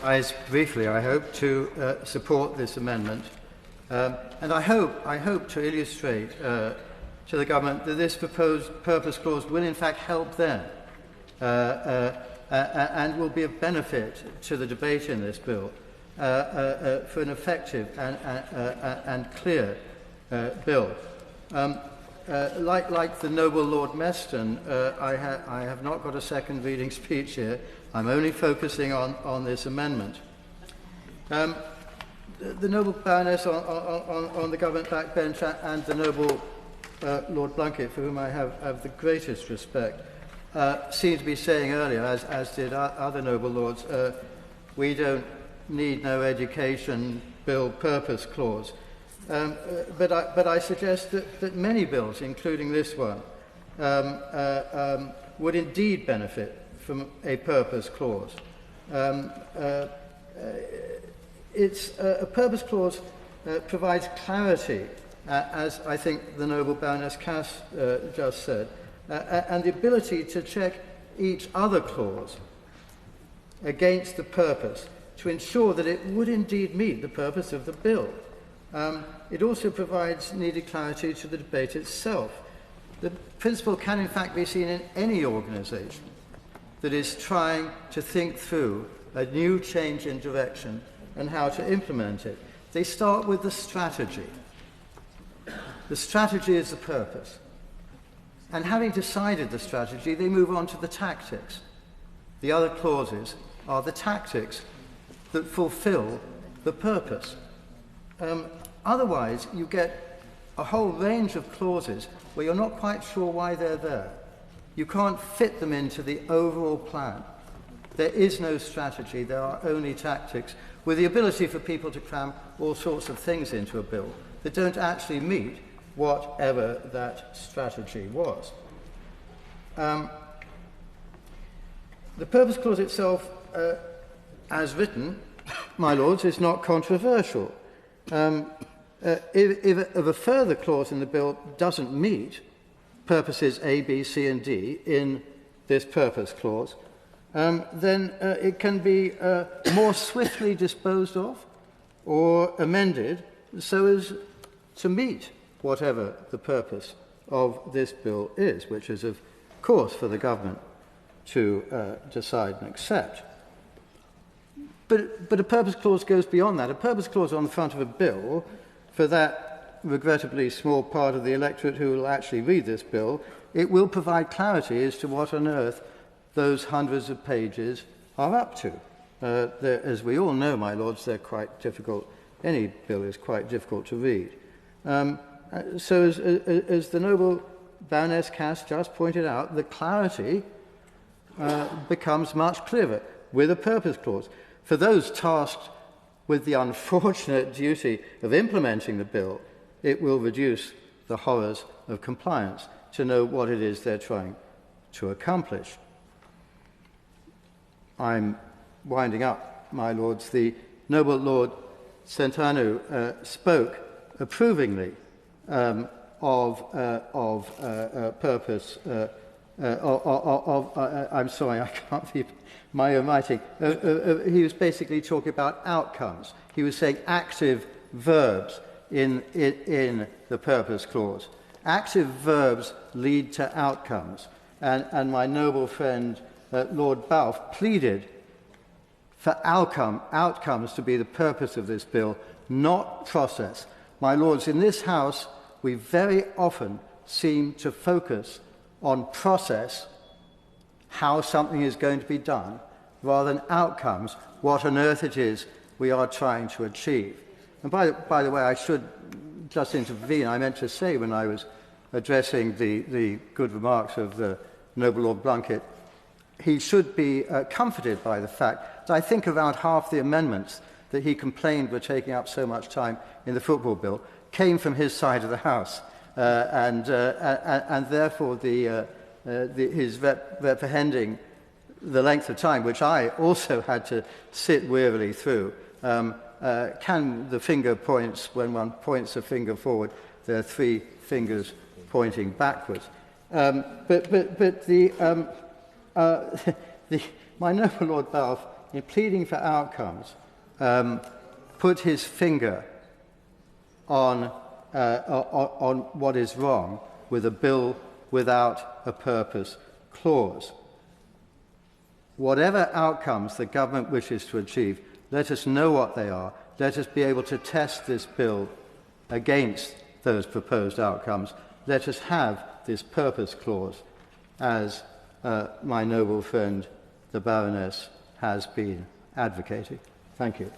rise briefly, I hope, to support this amendment. And I hope to illustrate to the government that this proposed purpose clause will in fact help them and will be of benefit to the debate in this bill for an effective and clear bill. Like the noble Lord Meston, I have not got a second reading speech here. I'm only focusing on this amendment. The noble Baroness on the government backbench and the noble Lord Blunkett, for whom I have the greatest respect, seemed to be saying earlier, as did other noble lords, we don't need no education bill purpose clause. But I suggest that many bills, including this one, would indeed benefit from a purpose clause. A purpose clause provides clarity, as I think the noble Baroness Cass just said, and the ability to check each other clause against the purpose to ensure that it would indeed meet the purpose of the bill. It also provides needed clarity to the debate itself. The principle can in fact be seen in any organisation that is trying to think through a new change in direction and how to implement it. They start with the strategy. The strategy is the purpose. And having decided the strategy, they move on to the tactics. The other clauses are the tactics that fulfill the purpose. Otherwise, you get a whole range of clauses where you're not quite sure why they're there. You can't fit them into the overall plan. There is no strategy, there are only tactics, with the ability for people to cram all sorts of things into a bill that don't actually meet whatever that strategy was. The purpose clause itself, as written, my lords, is not controversial. If a further clause in the bill doesn't meet purposes A, B, C and D in this purpose clause, then it can be more swiftly disposed of or amended so as to meet whatever the purpose of this bill is, which is, of course, for the government to decide and accept. But a purpose clause goes beyond that. A purpose clause on the front of a bill, for that regrettably small part of the electorate who will actually read this bill, it will provide clarity as to what on earth those hundreds of pages are up to. As we all know, my lords, they're quite difficult. Any bill is quite difficult to read. So as the noble Baroness Cass just pointed out, the clarity becomes much clearer with a purpose clause. For those tasked with the unfortunate duty of implementing the bill, it will reduce the horrors of compliance to know what it is they're trying to accomplish. I'm winding up, my lords. The noble Lord Centano spoke approvingly of purpose. I'm sorry, I can't read my own writing. He was basically talking about outcomes. He was saying active verbs in the purpose clause. Active verbs lead to outcomes. And my noble friend Lord Balfe pleaded for outcomes to be the purpose of this bill, not process. My lords, in this House, we very often seem to focus on process, how something is going to be done, rather than outcomes, what on earth it is we are trying to achieve. And by the way, I should just intervene. I meant to say when I was addressing the good remarks of the noble Lord Blunkett, he should be comforted by the fact that I think around half the amendments that he complained were taking up so much time in the football bill came from his side of the House. And therefore his reprehending the length of time, which I also had to sit wearily through, can the finger points, when one points a finger forward, there are three fingers pointing backwards. But my noble Lord Balfe in pleading for outcomes, put his finger on what is wrong with a bill without a purpose clause. Whatever outcomes the government wishes to achieve, let us know what they are. Let us be able to test this bill against those proposed outcomes. Let us have this purpose clause, as my noble friend, the Baroness, has been advocating. Thank you.